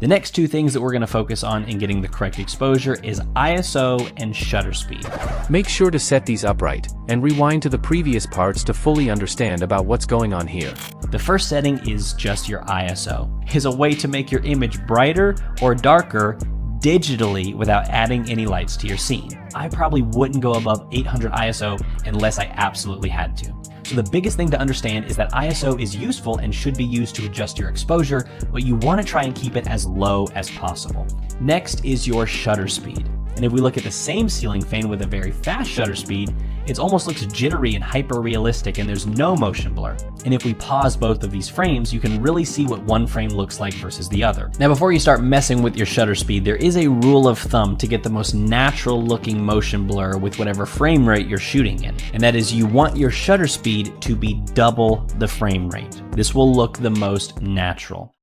The next two things that we're going to focus on in getting the correct exposure is ISO and shutter speed. Make sure to set these upright and rewind to the previous parts to fully understand about what's going on here. The first setting is just your ISO. It is a way to make your image brighter or darker digitally without adding any lights to your scene. I probably wouldn't go above 800 ISO unless I absolutely had to. So the biggest thing to understand is that ISO is useful and should be used to adjust your exposure, but you want to try and keep it as low as possible. Next is your shutter speed. And if we look at the same ceiling fan with a very fast shutter speed, it almost looks jittery and hyper-realistic and there's no motion blur. And if we pause both of these frames, you can really see what one frame looks like versus the other. Now, before you start messing with your shutter speed, there is a rule of thumb to get the most natural looking motion blur with whatever frame rate you're shooting in. And that is, you want your shutter speed to be double the frame rate. This will look the most natural.